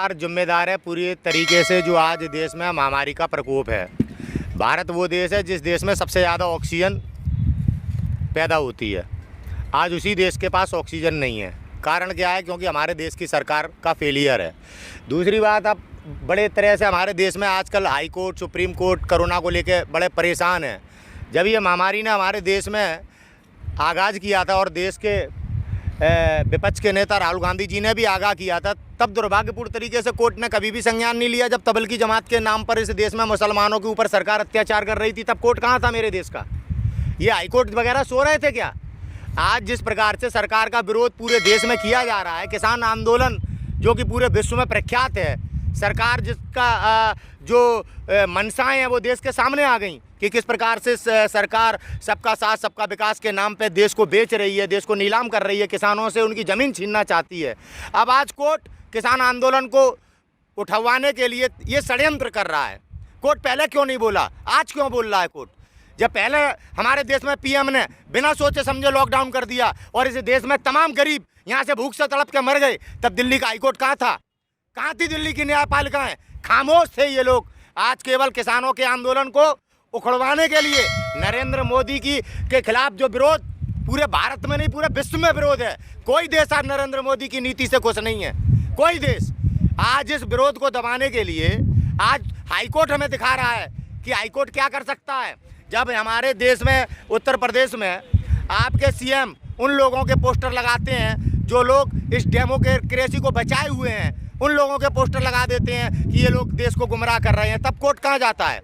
सरकार जिम्मेदार है पूरी तरीके से। जो आज देश में महामारी का प्रकोप है, भारत वो देश है जिस देश में सबसे ज़्यादा ऑक्सीजन पैदा होती है। आज उसी देश के पास ऑक्सीजन नहीं है। कारण क्या है? क्योंकि हमारे देश की सरकार का फेलियर है। दूसरी बात, अब बड़े तरह से हमारे देश में आजकल high court, supreme court corona को लेकर बड़े परेशान हैं। जब ये महामारी ने हमारे देश में आगाज़ किया था और देश के विपक्ष के नेता राहुल गांधी जी ने भी आगाह किया था, तब दुर्भाग्यपूर्ण तरीके से कोर्ट ने कभी भी संज्ञान नहीं लिया। जब तबलीगी जमात के नाम पर इस देश में मुसलमानों के ऊपर सरकार अत्याचार कर रही थी, तब कोर्ट कहाँ था मेरे देश का? ये हाई कोर्ट वगैरह सो रहे थे क्या? आज जिस प्रकार से सरकार का विरोध पूरे देश में किया जा रहा है, किसान आंदोलन जो कि पूरे विश्व में प्रख्यात है, सरकार जिसका जो मंशाएं हैं वो देश के सामने आ गई कि किस प्रकार से सरकार सबका साथ सबका विकास के नाम पे देश को बेच रही है, देश को नीलाम कर रही है, किसानों से उनकी ज़मीन छीनना चाहती है। अब आज कोर्ट किसान आंदोलन को उठवाने के लिए ये षड्यंत्र कर रहा है। कोर्ट पहले क्यों नहीं बोला? आज क्यों बोल रहा है कोर्ट? जब पहले हमारे देश में पीएम ने बिना सोचे समझे लॉकडाउन कर दिया और इस देश में तमाम गरीब यहाँ से भूख से तड़प के मर गए, तब दिल्ली का हाईकोर्ट कहाँ था? कहाँ थी दिल्ली की न्यायपालिकाएं? खामोश थे ये लोग। आज केवल किसानों के आंदोलन को उखड़वाने के लिए नरेंद्र मोदी के खिलाफ जो विरोध पूरे भारत में नहीं पूरे विश्व में विरोध है। कोई देश आज नरेंद्र मोदी की नीति से खुश नहीं है, कोई देश। आज इस विरोध को दबाने के लिए आज हाईकोर्ट हमें दिखा रहा है कि हाईकोर्ट क्या कर सकता है। जब हमारे देश में उत्तर प्रदेश में आपके सीएम उन लोगों के पोस्टर लगाते हैं जो लोग इस डेमोक्रेसी को बचाए हुए हैं, उन लोगों के पोस्टर लगा देते हैं कि ये लोग देश को गुमराह कर रहे हैं, तब कोर्ट कहाँ जाता है?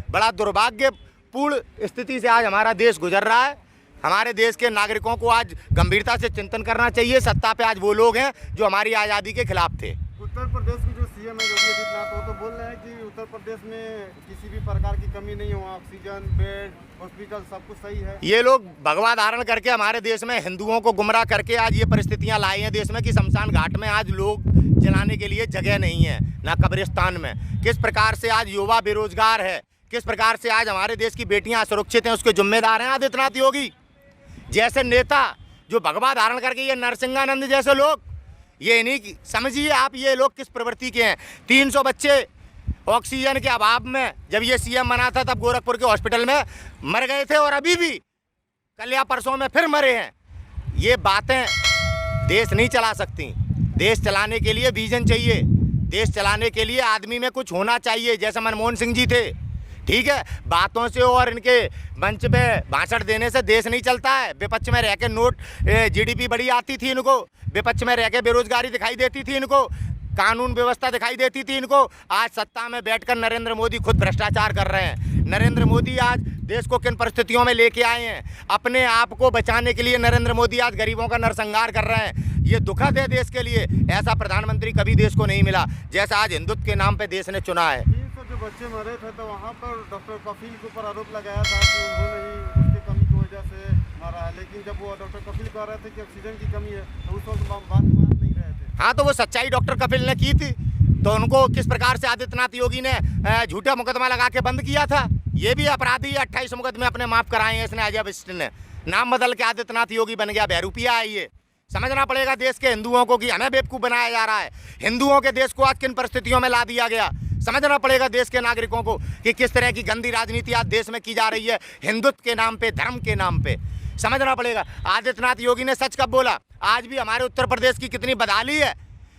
बड़ा दुर्भाग्यपूर्ण स्थिति से आज हमारा देश गुजर रहा है। हमारे देश के नागरिकों को आज गंभीरता से चिंतन करना चाहिए। सत्ता पे आज वो लोग हैं जो हमारी आज़ादी के खिलाफ थे। उत्तर प्रदेश के जो सीएम है योगी आदित्यनाथ, वो तो बोल रहे हैं कि उत्तर प्रदेश में किसी भी प्रकार की कमी नहीं हुआ, ऑक्सीजन, बेड, हॉस्पिटल सब कुछ सही है। ये लोग भगवा धारण करके हमारे देश में हिंदुओं को गुमराह करके आज ये परिस्थितियां लाई हैं देश में कि शमशान घाट में आज लोग जलाने के लिए जगह नहीं है, ना कब्रिस्तान में। किस प्रकार से आज युवा बेरोजगार है, किस प्रकार से आज हमारे देश की बेटियां असुरक्षित हैं, उसके जिम्मेदार हैं आदित्यनाथ योगी जैसे नेता जो भगवा धारण करके ये नरसिंहानंद जैसे लोग। ये नहीं समझिए आप ये लोग किस प्रवृत्ति के हैं। 300 बच्चे ऑक्सीजन के अभाव में जब ये सीएम बना था तब गोरखपुर के हॉस्पिटल में मर गए थे और अभी भी कल या परसों में फिर मरे हैं। ये बातें देश नहीं चला सकती। देश चलाने के लिए विजन चाहिए, देश चलाने के लिए आदमी में कुछ होना चाहिए। जैसे मनमोहन सिंह जी थे, ठीक है, बातों से और इनके मंच पे भाषण देने से देश नहीं चलता है। विपक्ष में रह के नोट जीडीपी बड़ी आती थी इनको, विपक्ष में रह के बेरोजगारी दिखाई देती थी इनको, कानून व्यवस्था दिखाई देती थी इनको। आज सत्ता में बैठकर नरेंद्र मोदी खुद भ्रष्टाचार कर रहे हैं। नरेंद्र मोदी आज देश को किन परिस्थितियों में लेके आए हैं, अपने आप को बचाने के लिए नरेंद्र मोदी आज गरीबों का नरसंहार कर रहे हैं। ये दुखद है देश के लिए। ऐसा प्रधानमंत्री कभी देश को नहीं मिला जैसा आज हिंदुत्व के नाम पे देश ने चुना है। 300 जो बच्चे मरे थे तो वहाँ पर डॉक्टर कफील के ऊपर आरोप लगाया था कि उन्होंने ही उसकी कमी की वजह से मारा है, लेकिन जब वो डॉक्टर कफील कह रहे थे कि ऑक्सीजन की कमी है तो उस वक्त बात मान नहीं रहे थे। हाँ, तो वो सच्चाई डॉक्टर कपिल ने की थी, तो उनको किस प्रकार से आदित्यनाथ योगी ने झूठा मुकदमा लगा के बंद किया था। ये भी अपराधी 28 मुकदमे अपने माफ कराए हैं इसने। अजय बिष्ट ने नाम बदल के आदित्यनाथ योगी बन गया, बहरूपिया है ये। समझना पड़ेगा देश के हिंदुओं को कि हमें बेवकूफ़ बनाया जा रहा है। हिंदुओं के देश को आज किन परिस्थितियों में ला दिया गया। समझना पड़ेगा देश के नागरिकों को कि किस तरह की गंदी राजनीति आज देश में की जा रही है, हिंदुत्व के नाम पे, धर्म के नाम पे। समझना पड़ेगा। आदित्यनाथ योगी ने सच कब बोला? आज भी हमारे उत्तर प्रदेश की कितनी बदहाली है।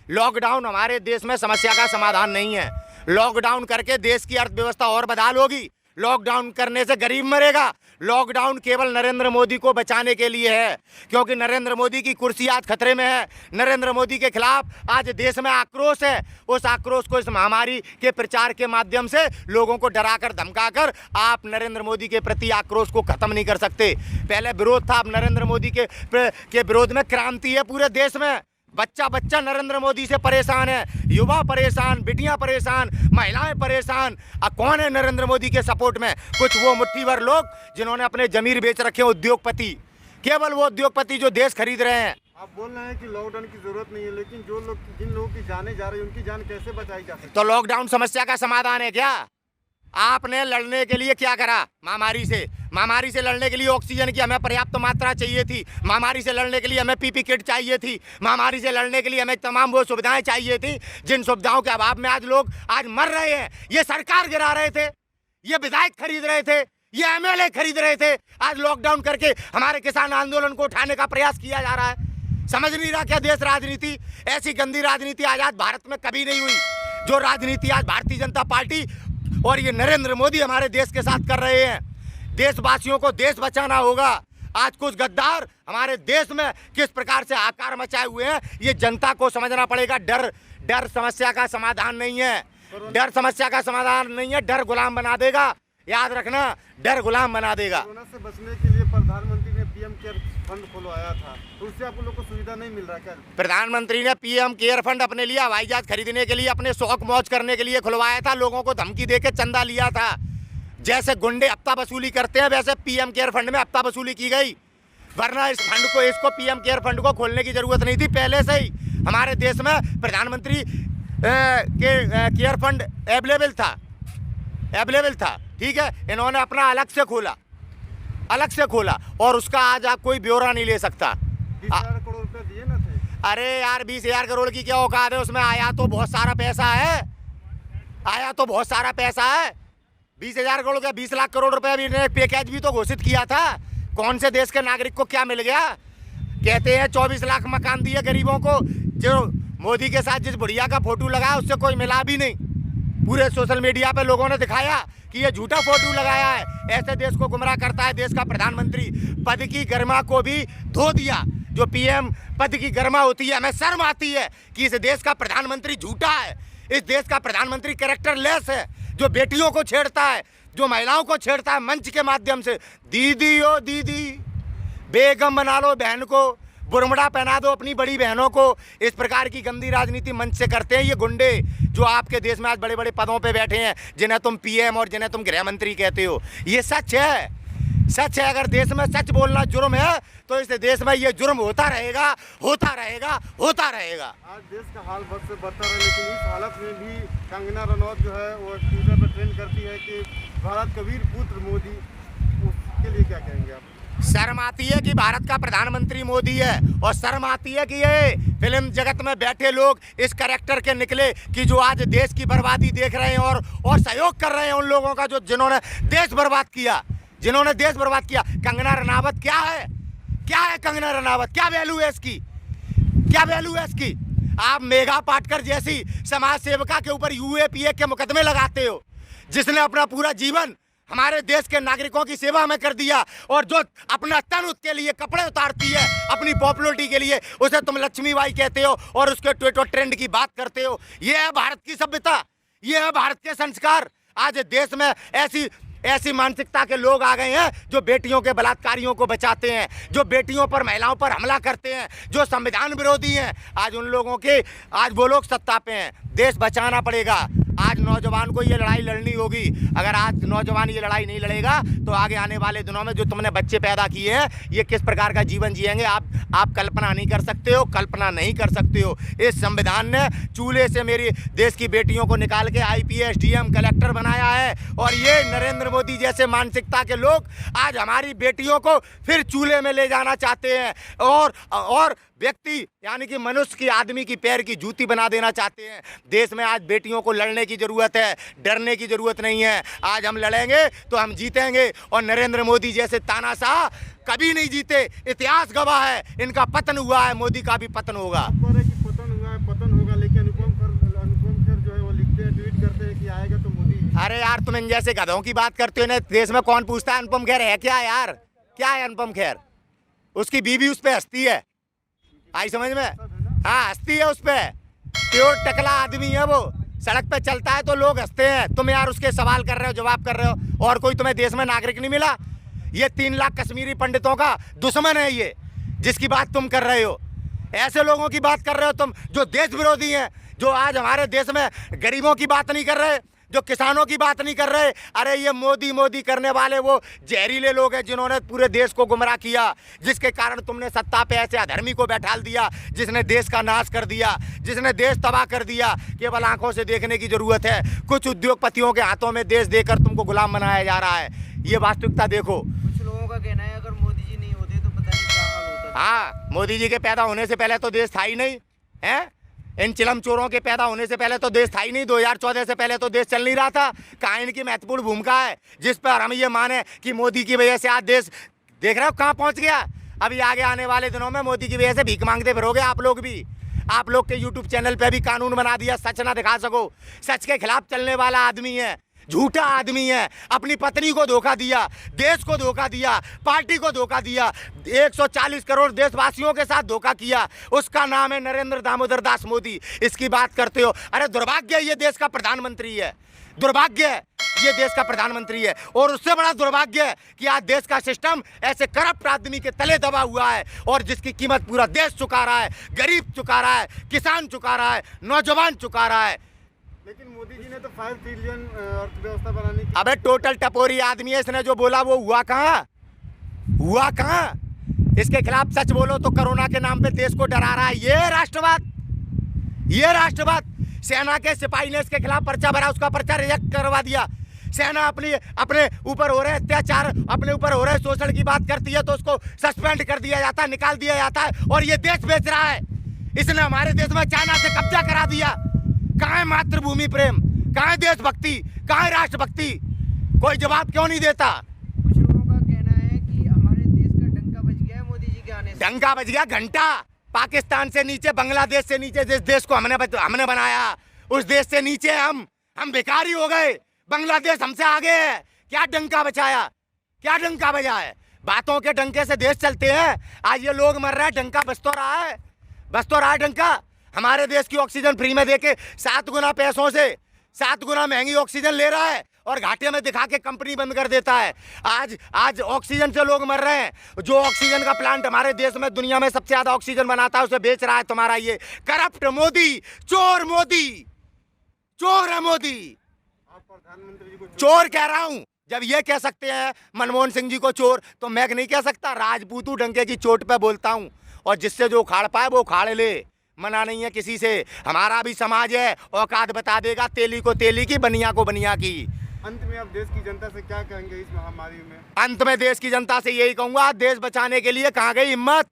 लॉकडाउन हमारे देश में समस्या का समाधान नहीं है। लॉकडाउन करके देश की अर्थव्यवस्था और बदहाल होगी। लॉकडाउन करने से गरीब मरेगा। लॉकडाउन केवल नरेंद्र मोदी को बचाने के लिए है, क्योंकि नरेंद्र मोदी की कुर्सी आज खतरे में है। नरेंद्र मोदी के खिलाफ आज देश में आक्रोश है। उस आक्रोश को इस महामारी के प्रचार के माध्यम से लोगों को डराकर धमकाकर आप नरेंद्र मोदी के प्रति आक्रोश को खत्म नहीं कर सकते। पहले विरोध था, अब नरेंद्र मोदी के विरोध में क्रांति है पूरे देश में। बच्चा बच्चा नरेंद्र मोदी से परेशान है, युवा परेशान, बेटियां परेशान, महिलाएं परेशान। अब कौन है नरेंद्र मोदी के सपोर्ट में? कुछ वो मुट्ठी भर लोग जिन्होंने अपने जमीर बेच रखे हैं, उद्योगपति, केवल वो उद्योगपति जो देश खरीद रहे हैं। आप बोल रहे हैं कि लॉकडाउन की जरूरत नहीं है, लेकिन जो लोग जिन लोगों की जानें जा रही है उनकी जान कैसे बचाई जा सकती है? तो लॉकडाउन समस्या का समाधान है क्या? आपने लड़ने के लिए क्या करा? महामारी से लड़ने के लिए ऑक्सीजन की हमें पर्याप्त मात्रा चाहिए थी। महामारी से लड़ने के लिए हमें पीपी किट चाहिए थी। महामारी से लड़ने के लिए हमें तमाम वो सुविधाएं चाहिए थी जिन सुविधाओं के अभाव में आज लोग आज मर रहे हैं। ये सरकार गिरा रहे थे, ये विधायक खरीद रहे थे, ये एमएलए खरीद रहे थे। आज लॉकडाउन करके हमारे किसान आंदोलन को उठाने का प्रयास किया जा रहा है। समझ नहीं रहा क्या देश राजनीति? ऐसी गंदी राजनीति आजाद भारत में कभी नहीं हुई जो राजनीति आज भारतीय जनता पार्टी और ये नरेंद्र मोदी हमारे देश के साथ कर रहे हैं। देशवासियों को देश बचाना होगा। आज कुछ गद्दार हमारे देश में किस प्रकार से आकार मचाए हुए हैं ये जनता को समझना पड़ेगा। डर समस्या का समाधान नहीं है। डर समस्या का समाधान नहीं है। डर गुलाम बना देगा। याद रखना, डर गुलाम बना देगा। कोरोना से बचने के लिए प्रधानमंत्री ने पीएम केयर फंड खुलवाया था, तो उससे आप लोग को सुविधा नहीं मिल रहा क्या? प्रधानमंत्री ने पीएम केयर फंड अपने लिए हवाई जहाज खरीदने के लिए, अपने शौक मौज करने के लिए खुलवाया था। लोगों को धमकी देके चंदा लिया था। जैसे गुंडे हफ्ता वसूली करते हैं वैसे पीएम केयर फंड में हफ्ता वसूली की गई। वरना इस फंड को, इसको पीएम केयर फंड को खोलने की जरूरत नहीं थी। पहले से ही हमारे देश में प्रधानमंत्री के केयर फंड अवेलेबल था। ठीक है, इन्होंने अपना अलग से खोला और उसका आज आप कोई ब्यौरा नहीं ले सकता। 20,000 करोड़ रुपए दिए ना थे। अरे यार 20,000 करोड़ की क्या औकात है? उसमें आया तो बहुत सारा पैसा है। 20,000 करोड़ का 20 लाख करोड़ रुपए भी ने पैकेज भी तो घोषित किया था। कौन से देश के नागरिक को क्या मिल गया? कहते हैं 24 लाख मकान दिए गरीबों को। जो मोदी के साथ जिस बुढ़िया का फोटो लगाया उससे कोई मिला भी नहीं। पूरे सोशल मीडिया पे लोगों ने दिखाया कि ये झूठा फोटो लगाया है। ऐसे देश को गुमराह करता है देश का प्रधानमंत्री। पद की गरिमा को भी धो दिया। जो पीएम पद की गरिमा होती है, हमें शर्म आती है कि इस देश का प्रधानमंत्री झूठा है। इस देश का प्रधानमंत्री कैरेक्टरलेस है, जो बेटियों को छेड़ता है, जो महिलाओं को छेड़ता है मंच के माध्यम से। दीदी ओ दीदी, बेगम बना लो बहन को, बुरमुड़ा पहना दो अपनी बड़ी बहनों को। इस प्रकार की गंदी राजनीति मंच से करते हैं ये गुंडे जो आपके देश में आज बड़े बड़े पदों पे बैठे हैं, जिन्हें तुम पीएम और जिन्हें तुम गृह मंत्री कहते हो। ये सच है। अगर देश में सच बोलना जुर्म है तो इस देश में ये जुर्म होता रहेगा। आज देश का हाल बद से बदतर है, लेकिन इस हालत में भी कंगना रनौत जो है वो ट्विटर पर ट्रेंड करती है कि भारत का वीर पुत्र मोदी। उसके लिए क्या कहेंगे आप? शर्म आती है कि भारत का प्रधानमंत्री मोदी है, और शर्म आती है कि ये फिल्म जगत में बैठे लोग इस कैरेक्टर के निकले कि जो आज देश की बर्बादी देख रहे हैं और सहयोग कर रहे हैं उन लोगों का जिन्होंने देश बर्बाद किया। कंगना रनावत क्या है? कंगना रनावत क्या वैल्यू है इसकी? आप मेघा पाटकर जैसी समाज सेविका के ऊपर यूएपीए के मुकदमे लगाते हो, जिसने अपना पूरा जीवन हमारे देश के नागरिकों की सेवा में कर दिया, और जो अपना तन उसके लिए कपड़े उतारती है अपनी पॉपुलरिटी के लिए, उसे तुम लक्ष्मीबाई कहते हो और उसके ट्विटर ट्रेंड की बात करते हो। ये है भारत की सभ्यता, ये है भारत के संस्कार। आज देश में ऐसी मानसिकता के लोग आ गए हैं जो बेटियों के बलात्कारियों को बचाते हैं, जो बेटियों पर महिलाओं पर हमला करते हैं, जो संविधान विरोधी हैं। आज उन लोगों के वो लोग सत्ता पे हैं। देश बचाना पड़ेगा। आज नौजवान को ये लड़ाई लड़नी होगी। अगर आज नौजवान ये लड़ाई नहीं लड़ेगा तो आगे आने वाले दिनों में जो तुमने बच्चे पैदा किए हैं ये किस प्रकार का जीवन जिएंगे आप कल्पना नहीं कर सकते हो। इस संविधान ने चूल्हे से मेरी देश की बेटियों को निकाल के आईपीएस डीएम कलेक्टर बनाया है, और ये नरेंद्र मोदी जैसे मानसिकता के लोग आज हमारी बेटियों को फिर चूल्हे में ले जाना चाहते हैं और व्यक्ति यानी कि मनुष्य की, आदमी की पैर की जूती बना देना चाहते हैं। देश में आज बेटियों को लड़ने की जरूरत है, डरने की जरूरत नहीं है। आज हम लड़ेंगे तो हम जीतेंगे, और नरेंद्र मोदी जैसे तानाशाह कभी नहीं जीते। इतिहास गवाह है, इनका पतन हुआ है, मोदी का भी पतन होगा। पतन होगा, लेकिन अनुपम खेर जो है वो लिखते हैं, ट्वीट करते हैं कि आएगा तो मोदी। अरे यार तुम इन जैसे गधों की बात करते हो ना। देश में कौन पूछता है अनुपम खेर है क्या? यार क्या है अनुपम खेर? उसकी बीवी उस पर हंसती है, आई समझ में? हाँ, हंसती है उस पर। प्योर टकला आदमी है वो। सड़क पे चलता है तो लोग हंसते हैं। तुम यार उसके सवाल कर रहे हो, जवाब कर रहे हो, और कोई तुम्हें देश में नागरिक नहीं मिला? ये 3 लाख कश्मीरी पंडितों का दुश्मन है ये, जिसकी बात तुम कर रहे हो। ऐसे लोगों की बात कर रहे हो तुम जो देश विरोधी हैं, जो आज हमारे देश में गरीबों की बात नहीं कर रहे, जो किसानों की बात नहीं कर रहे। अरे ये मोदी मोदी करने वाले वो जहरीले लोग हैं जिन्होंने पूरे देश को गुमराह किया, जिसके कारण तुमने सत्ता पे ऐसे अधर्मी को बैठाल दिया, जिसने देश का नाश कर दिया, जिसने देश तबाह कर दिया। केवल आंखों से देखने की जरूरत है। कुछ उद्योगपतियों के हाथों में देश देकर तुमको गुलाम बनाया जा रहा है। ये वास्तविकता देखो। कुछ लोगों का कहना है अगर मोदी जी नहीं होते तो पता नहीं क्या हाल होता। हाँ, मोदी जी के पैदा होने से पहले तो देश था ही नहीं है। इन चिलम चोरों के पैदा होने से पहले तो देश था ही नहीं। 2014 से पहले तो देश चल नहीं रहा था। कहाँ इनकी महत्वपूर्ण भूमिका है जिस पर हम ये माने कि मोदी की वजह से आज देश देख रहे हो कहाँ पहुँच गया। अभी आगे आने वाले दिनों में मोदी की वजह से भीख मांगते फिरोगे आप लोग भी। आप लोग के यूट्यूब चैनल पे भी कानून बना दिया, सच ना दिखा सको। सच के खिलाफ चलने वाला आदमी है, झूठा आदमी है। अपनी पत्नी को धोखा दिया, देश को धोखा दिया, पार्टी को धोखा दिया, 140 करोड़ देशवासियों के साथ धोखा किया। उसका नाम है नरेंद्र दामोदर दास मोदी। इसकी बात करते हो। अरे दुर्भाग्य, ये देश का प्रधानमंत्री है। दुर्भाग्य, ये देश का प्रधानमंत्री है। और उससे बड़ा दुर्भाग्य है कि आज देश का सिस्टम ऐसे करप्ट आदमी के तले दबा हुआ है और जिसकी कीमत पूरा देश चुका रहा है, गरीब चुका रहा है, किसान चुका रहा है, नौजवान चुका रहा है। लेकिन मोदी जी ने तो 5 ट्रिलियन अर्थव्यवस्था बनाने की। अबे टोटल टपोरी आदमी है। इसने जो बोला वो हुआ कहाँ, हुआ कहाँ? इसके खिलाफ सच बोलो तो कोरोना के नाम पे देश को डरा रहा है। ये राष्ट्रवाद, ये राष्ट्रवाद। सेना के सिपाही ने इसके खिलाफ पर्चा भरा, उसका पर्चा रिजेक्ट करवा दिया। सेना अपने ऊपर हो रहे अत्याचार, अपने ऊपर हो रहे शोषण की बात करती है तो उसको सस्पेंड कर दिया जाता है, निकाल दिया जाता है। और ये देश बेच रहा है। इसने हमारे देश में चाइना से कब्जा करा दिया। कहाँ है मातृभूमि प्रेम, कहाँ है देशभक्ति, कहाँ है राष्ट्रभक्ति? कोई जवाब क्यों नहीं देता? कुछ लोगों का कहना है कि हमारे देश का डंका बज गया है मोदी जी के आने से। डंका बज गया घंटा। पाकिस्तान से नीचे, बांग्लादेश से नीचे जिस देश को हमने बनाया, उस देश से नीचे हम भिखारी हो गए। बांग्लादेश हमसे आगे है। क्या डंका बचाया, क्या डंका बजा है? बातों के डंके से देश चलते हैं। आज ये लोग मर रहे हैं, डंका बज तो रहा है, बज तो रहा है डंका। हमारे देश की ऑक्सीजन फ्री में देके 7 गुना पैसों से 7 गुना महंगी ऑक्सीजन ले रहा है और घाटे में दिखा के कंपनी बंद कर देता है। आज ऑक्सीजन से लोग मर रहे हैं। जो ऑक्सीजन का प्लांट हमारे देश में दुनिया में सबसे ज्यादा ऑक्सीजन बनाता है उसे बेच रहा है तुम्हारा ये करप्ट मोदी। चोर मोदी, चोर है मोदी। आप प्रधानमंत्री जी को चोर कह रहा हूं। जब ये कह सकते हैं मनमोहन सिंह जी को चोर, तो मैं नहीं कह सकता। राजपूतू डंके की चोट पे बोलता हूं और जिससे जो उखाड़ पाए वो उखाड़ ले। मना नहीं है किसी से। हमारा भी समाज है, औकात बता देगा। तेली को तेली की, बनिया को बनिया की। अंत में आप देश की जनता से क्या कहेंगे इस महामारी में? अंत में देश की जनता से यही कहूंगा, देश बचाने के लिए कहाँ गई हिम्मत?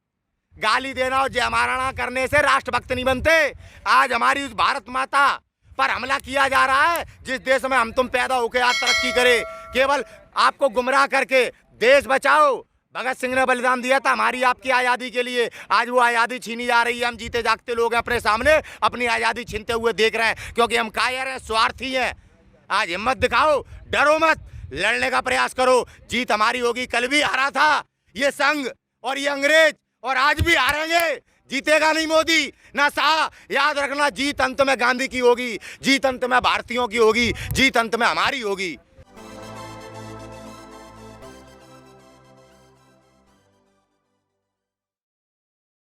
गाली देना और जय महाराणा करने से राष्ट्रभक्त नहीं बनते। आज हमारी उस भारत माता पर हमला किया जा रहा है जिस देश में हम तुम पैदा होकर आज तरक्की करे। केवल आपको गुमराह करके देश बचाओ। भगत सिंह ने बलिदान दिया था हमारी आपकी आज़ादी के लिए। आज वो आज़ादी छीनी जा रही है। हम जीते जागते लोग हैं, अपने सामने अपनी आज़ादी छीनते हुए देख रहे हैं क्योंकि हम कायर हैं, स्वार्थी हैं। आज हिम्मत दिखाओ, डरो मत, लड़ने का प्रयास करो। जीत हमारी होगी। कल भी हारा था ये संघ और ये अंग्रेज और आज भी हारेंगे। जीतेगा नहीं मोदी ना शाह। याद रखना, जीत अंत में गांधी की होगी, जीत अंत में भारतीयों की होगी, जीत अंत में हमारी होगी।